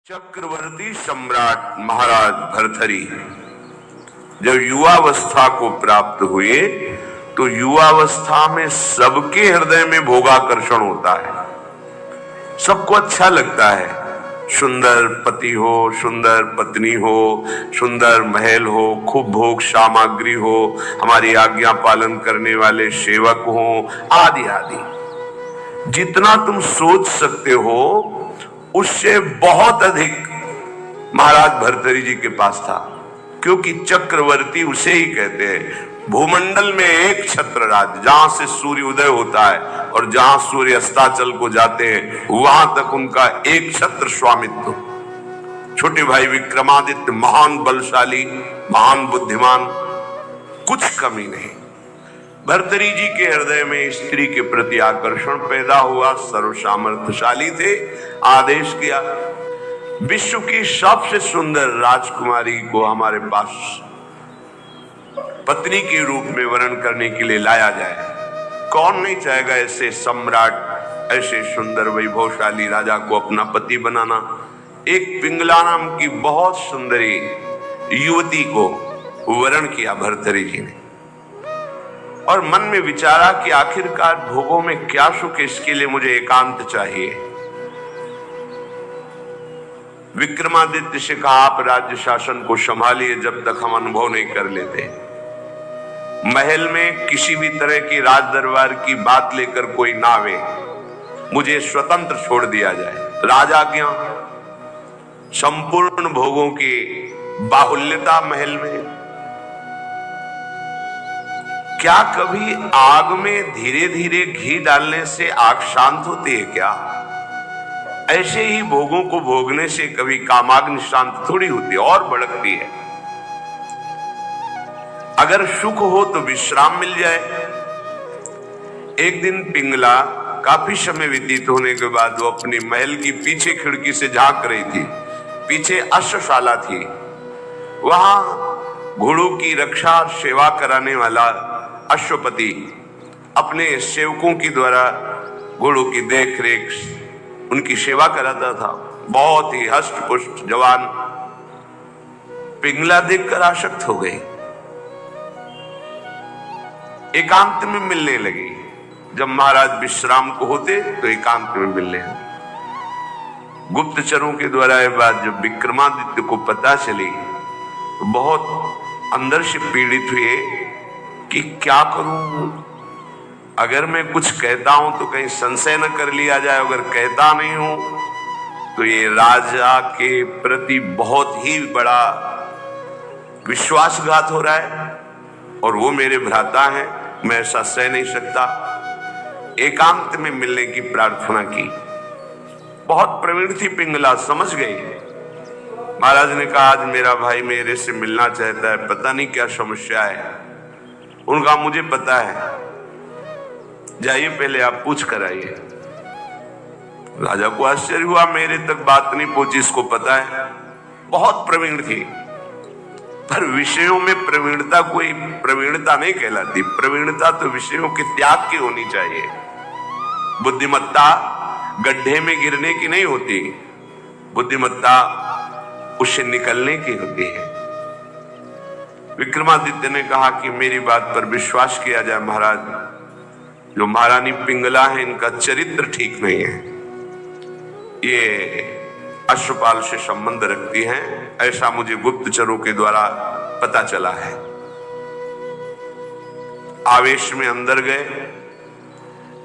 चक्रवर्ती सम्राट महाराज भर्तृहरि जब युवावस्था को प्राप्त हुए तो युवावस्था में सबके हृदय में भोगाकर्षण होता है। सबको अच्छा लगता है, सुंदर पति हो, सुंदर पत्नी हो, सुंदर महल हो, खूब भोग सामग्री हो, हमारी आज्ञा पालन करने वाले सेवक हो, आदि आदि। जितना तुम सोच सकते हो उससे बहुत अधिक महाराज भर्तृहरि जी के पास था, क्योंकि चक्रवर्ती उसे ही कहते हैं। भूमंडल में एक छत्र राज, जहां से सूर्य उदय होता है और जहां सूर्य अस्ताचल को जाते हैं वहां तक उनका एक छत्र स्वामित्व। छोटे भाई विक्रमादित्य महान बलशाली, महान बुद्धिमान, कुछ कमी नहीं। भर्तृहरि जी के हृदय में स्त्री के प्रति आकर्षण पैदा हुआ, सर्वसामर्थ्यशाली थे। आदेश किया विश्व की सबसे सुंदर राजकुमारी को हमारे पास पत्नी के रूप में वर्ण करने के लिए लाया जाए। कौन नहीं चाहेगा ऐसे सम्राट, ऐसे सुंदर वैभवशाली राजा को अपना पति बनाना। एक पिंगला नाम की बहुत सुंदरी युवती को वर्ण किया भर्तृहरि जी ने, और मन में विचारा कि आखिरकार भोगों में क्या सुख, इसके लिए मुझे एकांत चाहिए। विक्रमादित्य से कहा आप राज्य शासन को संभालिए जब तक हम अनुभव नहीं कर लेते। महल में किसी भी तरह की राज दरबार की बात लेकर कोई ना आवे, मुझे स्वतंत्र छोड़ दिया जाए। राजाज्ञा, संपूर्ण भोगों की बाहुल्यता महल में। क्या कभी आग में धीरे धीरे घी डालने से आग शांत होती है क्या? ऐसे ही भोगों को भोगने से कभी कामाग्नि शांत थोड़ी होती है, और भड़कती है। अगर सुख हो तो विश्राम मिल जाए। एक दिन पिंगला काफी समय व्यतीत होने के बाद वो अपनी महल की पीछे खिड़की से झांक रही थी। पीछे अश्वशाला थी, वहां घोड़ों की रक्षा और सेवा कराने वाला अश्वपति अपने सेवकों के द्वारा घोड़ों की देखरेख, उनकी सेवा कराता था। बहुत ही हष्ट पुष्ट जवान पिंगला देखकर आसक्त हो गई, एकांत में मिलने लगी। जब महाराज विश्राम को होते तो एकांत में मिलने लगी। गुप्तचरों के द्वारा यह बात जब विक्रमादित्य को पता चली तो बहुत अंदर से पीड़ित हुए कि क्या करूं, अगर मैं कुछ कहता हूं तो कहीं संशय न कर लिया जाए, अगर कहता नहीं हूं तो ये राजा के प्रति बहुत ही बड़ा विश्वासघात हो रहा है, और वो मेरे भ्राता हैं, मैं ऐसा सह नहीं सकता। एकांत में मिलने की प्रार्थना की। बहुत प्रवीण थी पिंगला, समझ गई। महाराज ने कहा आज मेरा भाई मेरे से मिलना चाहता है, पता नहीं क्या समस्या है। उनका मुझे पता है, जाइए पहले आप पूछ कर आइए। राजा को आश्चर्य हुआ, मेरे तक बात नहीं पहुंची, इसको पता है। बहुत प्रवीण थी, पर विषयों में प्रवीणता कोई प्रवीणता नहीं कहलाती। प्रवीणता तो विषयों के त्याग की होनी चाहिए। बुद्धिमत्ता गड्ढे में गिरने की नहीं होती, बुद्धिमत्ता उससे निकलने की होती है। विक्रमादित्य ने कहा कि मेरी बात पर विश्वास किया जाए महाराज, जो महारानी पिंगला है इनका चरित्र ठीक नहीं है, ये अश्वपाल से संबंध रखती हैं, ऐसा मुझे गुप्तचरों के द्वारा पता चला है। आवेश में अंदर गए।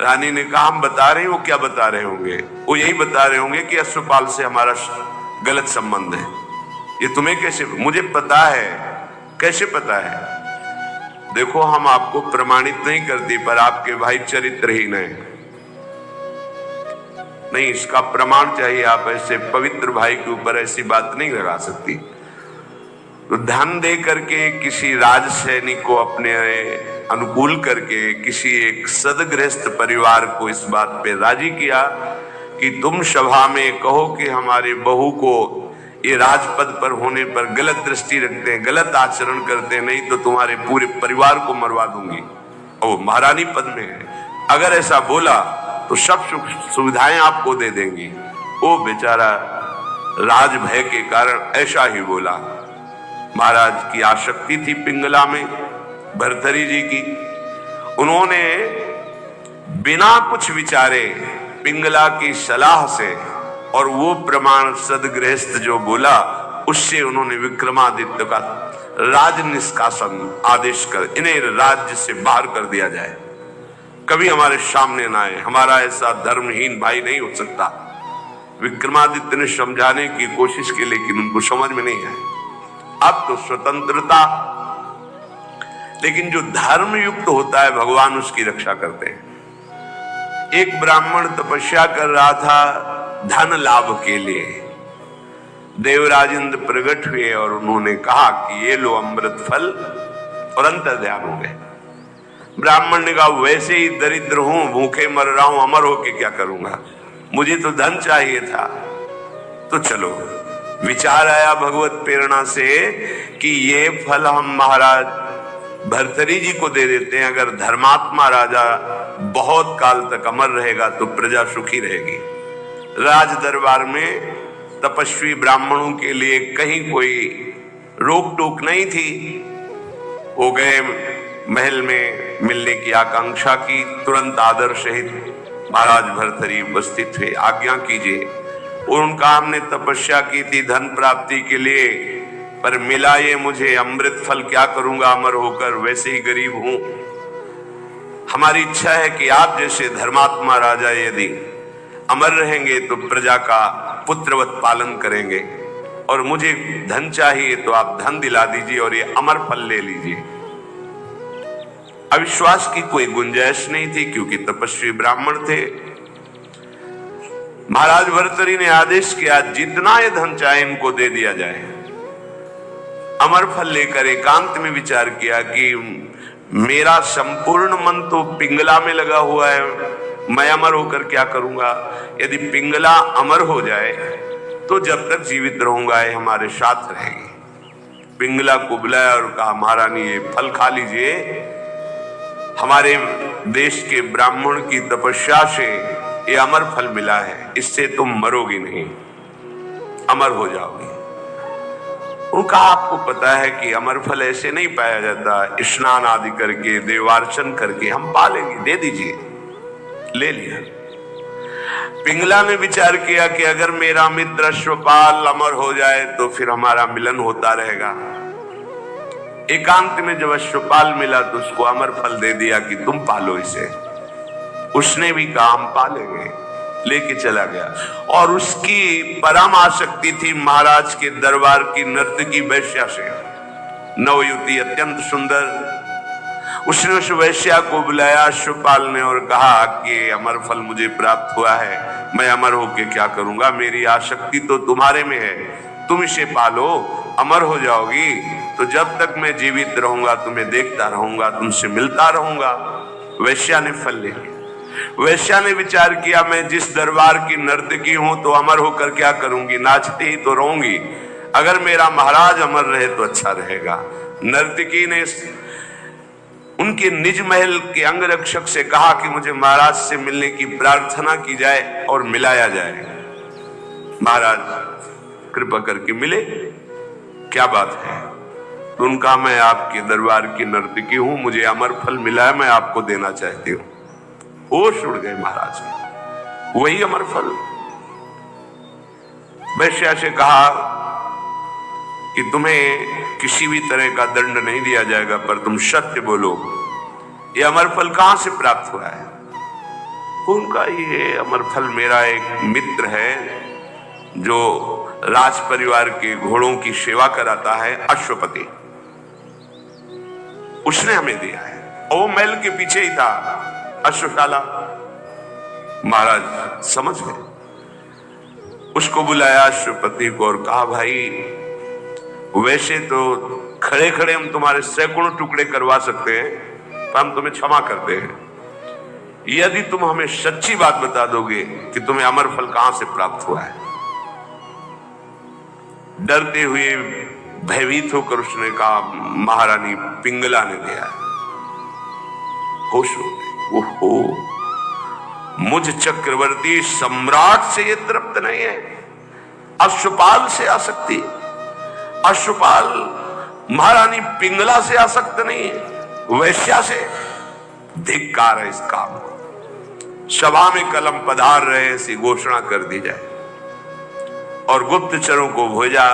रानी ने कहा हम बता रहे हैं। वो क्या बता रहे होंगे? वो यही बता रहे होंगे कि अश्वपाल से हमारा गलत संबंध है। ये तुम्हें कैसे? मुझे पता है। कैसे पता है? देखो हम आपको प्रमाणित नहीं करती, पर आपके भाई चरित्रहीन है। नहीं, इसका प्रमाण चाहिए। आप ऐसे पवित्र भाई के ऊपर ऐसी बात नहीं लगा सकती। तो धन दे करके किसी राज सैनिक को अपने अनुकूल करके किसी एक सदगृहस्थ परिवार को इस बात पे राजी किया कि तुम सभा में कहो कि हमारे बहू को ये राजपद पर होने पर गलत दृष्टि रखते हैं, गलत आचरण करते हैं, नहीं तो तुम्हारे पूरे परिवार को मरवा दूंगी। और महारानी पद में है, अगर ऐसा बोला तो सब सुख सुविधाएं आपको दे देंगी। वो बेचारा राज भय के कारण ऐसा ही बोला। महाराज की आसक्ति थी पिंगला में, भर्तरी जी की। उन्होंने बिना कुछ विचारे पिंगला की सलाह से और वो प्रमाण सदगृहस्थ जो बोला उससे उन्होंने विक्रमादित्य का राज निष्कासन आदेश कर इन्हें राज्य से बाहर कर दिया जाए, कभी हमारे सामने ना आए, हमारा ऐसा धर्महीन भाई नहीं हो सकता। विक्रमादित्य ने समझाने की कोशिश की लेकिन उनको समझ में नहीं आया। अब तो स्वतंत्रता, लेकिन जो धर्म युक्त होता है भगवान उसकी रक्षा करते हैं। एक ब्राह्मण तपस्या कर रहा था धन लाभ के लिए। देवराज इंद्र प्रकट हुए और उन्होंने कहा कि ये लो अमृत फल, और अंतर ध्यान हो गए। ब्राह्मण ने कहा वैसे ही दरिद्र हूं, भूखे मर रहा हूं, अमर होके क्या करूंगा, मुझे तो धन चाहिए था। तो चलो विचार आया भगवत प्रेरणा से कि ये फल हम महाराज भर्तरी जी को दे देते हैं। अगर धर्मात्मा राजा बहुत काल तक अमर रहेगा तो प्रजा सुखी रहेगी। राज दरबार में तपस्वी ब्राह्मणों के लिए कहीं कोई रोक टोक नहीं थी। वो गए महल में मिलने की आकांक्षा की, तुरंत आदर सहित महाराज भर्तरी उपस्थित हुए, आज्ञा कीजिए। और उनका हमने तपस्या की थी धन प्राप्ति के लिए, पर मिला ये मुझे अमृत फल, क्या करूंगा अमर होकर, वैसे ही गरीब हूं। हमारी इच्छा है कि आप जैसे धर्मात्मा राजा यदि अमर रहेंगे तो प्रजा का पुत्रवत पालन करेंगे, और मुझे धन चाहिए तो आप धन दिला दीजिए और ये अमर फल ले लीजिए। अविश्वास की कोई गुंजाइश नहीं थी क्योंकि तपस्वी ब्राह्मण थे। महाराज भर्तरी ने आदेश किया जितना ये धन चाहे इनको दे दिया जाए। अमर फल लेकर एकांत में विचार किया कि मेरा संपूर्ण मन तो पिंगला में लगा हुआ है, मैं अमर होकर क्या करूंगा। यदि पिंगला अमर हो जाए तो जब तक जीवित रहूंगा ये हमारे साथ रहेगी। पिंगला को बुलाया और कहा महारानी ये फल खा लीजिए, हमारे देश के ब्राह्मण की तपस्या से ये अमर फल मिला है, इससे तुम मरोगी नहीं, अमर हो जाओगी। उनका आपको पता है कि अमर फल ऐसे नहीं पाया जाता, स्नान आदि करके देवार्चन करके हम पालेंगे, दे दीजिए। ले लिया। पिंगला ने विचार किया कि अगर मेरा मित्र अश्वपाल अमर हो जाए तो फिर हमारा मिलन होता रहेगा। एकांत में जब अश्वपाल मिला तो उसको अमर फल दे दिया कि तुम पालो इसे। उसने भी कहा हम पालेंगे, लेके चला गया। और उसकी परम आसक्ति थी महाराज के दरबार की नर्तकी वैश्या से। नवयुवती अत्यंत सुंदर। उसने उस वैश्या को बुलाया अश्वपाल ने और कहा कि अमर फल मुझे प्राप्त हुआ है, मैं अमर होके क्या करूंगा, मेरी आसक्ति तो तुम्हारे में है, तुम इसे पालो, अमर हो जाओगी। तो जब तक मैं जीवित रहूंगा तुम्हें देखता रहूंगा, तुमसे मिलता रहूंगा। वैश्या ने फल ले लिया। वैश्या ने विचार किया मैं जिस दरबार की नर्तकी हूं तो अमर होकर क्या करूंगी, नाचती ही तो रहूंगी। अगर मेरा महाराज अमर रहे तो अच्छा रहेगा। नर्तकी ने उनके निज महल के अंगरक्षक से कहा कि मुझे महाराज से मिलने की प्रार्थना की जाए और मिलाया जाए। महाराज कृपा करके मिले, क्या बात है। तो उनका मैं आपके दरबार की नर्तकी हूं, मुझे अमर फल मिला है, मैं आपको देना चाहती हूं। होश उड़ गए महाराज, वही अमर फल। वैश्या से कहा कि तुम्हें किसी भी तरह का दंड नहीं दिया जाएगा, पर तुम सत्य बोलो, ये अमर फल कहां से प्राप्त हुआ है। उनका ये अमर फल मेरा एक मित्र है जो राज परिवार के घोड़ों की सेवा कराता है, अश्वपति, उसने हमें दिया है। और वो महल के पीछे ही था अश्वशाला। महाराज समझ गए। उसको बुलाया अश्वपति को और कहा भाई वैसे तो खड़े खड़े हम तुम्हारे सैकड़ों टुकड़े करवा सकते हैं, पर हम तुम्हें क्षमा करते हैं यदि तुम हमें सच्ची बात बता दोगे कि तुम्हें अमर फल कहां से प्राप्त हुआ है। डरते हुए भयभीत होकर उसने कहा महारानी पिंगला ने दिया है। होश हो गए। ओहो, मुझ चक्रवर्ती सम्राट से ये तृप्त नहीं है, अश्वपाल से आसक्ति, अश्वपाल महारानी पिंगला से आसक्त नहीं है, वैश्या से। धिक्कार है इस काम को। सभा में कलम पधार रहे ऐसी घोषणा कर दी जाए और गुप्तचरों को भेजा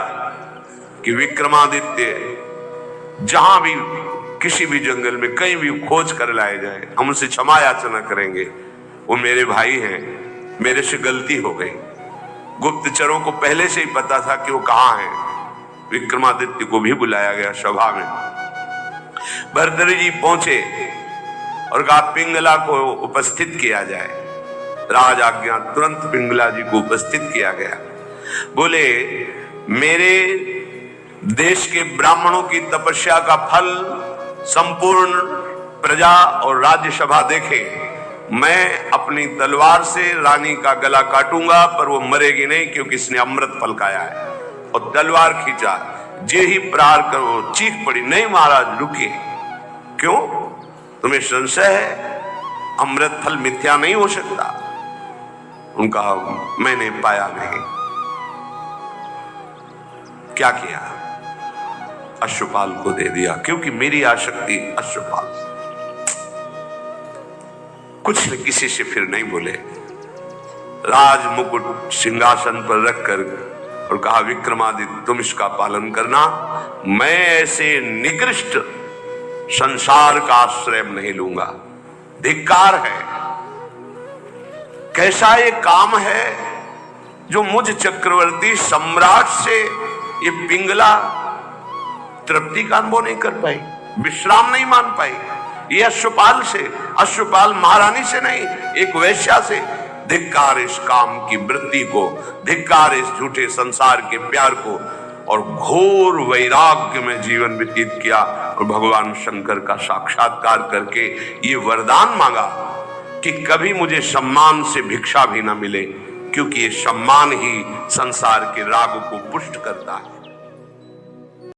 कि विक्रमादित्य जहां भी किसी भी जंगल में कहीं भी खोज कर लाए जाए, हम उनसे क्षमा याचना करेंगे। वो मेरे भाई हैं, मेरे से गलती हो गई। गुप्तचरों को पहले से ही पता था कि वो कहां हैं। विक्रमादित्य को भी बुलाया गया सभा में। भर्तृहरि जी पहुंचे और कहा पिंगला को उपस्थित किया जाए। राज आज्ञा, तुरंत पिंगला जी को उपस्थित किया गया। बोले मेरे देश के ब्राह्मणों की तपस्या का फल संपूर्ण प्रजा और राज्यसभा देखे। मैं अपनी तलवार से रानी का गला काटूंगा, पर वो मरेगी नहीं क्योंकि इसने अमृत फल खाया है। और तलवार खींचा, जे ही प्रहार करो, चीख पड़ी, नहीं महाराज रुकिए। क्यों? तुम्हें संशय है? अमृत फल मिथ्या नहीं हो सकता। उनका मैंने पाया नहीं। क्या किया? अश्वपाल को दे दिया, क्योंकि मेरी आसक्ति अश्वपाल। कुछ किसी से फिर नहीं बोले। राज मुकुट सिंहासन पर रखकर और कहा विक्रमादित्य तुम इसका पालन करना, मैं ऐसे निकृष्ट संसार का आश्रय नहीं लूंगा। धिक्कार है। कैसा ये काम है जो मुझ चक्रवर्ती सम्राट से ये पिंगला तृप्ति का अनुभव नहीं कर पाई, विश्राम नहीं मान पाई। ये अश्वपाल से, अश्वपाल महारानी से नहीं, एक वैश्या से। धिक्कार इस काम की वृत्ति को, धिक्कार इस झूठे संसार के प्यार को। और घोर वैराग्य में जीवन व्यतीत किया और भगवान शंकर का साक्षात्कार करके ये वरदान मांगा कि कभी मुझे सम्मान से भिक्षा भी न मिले, क्योंकि ये सम्मान ही संसार के राग को पुष्ट करता है।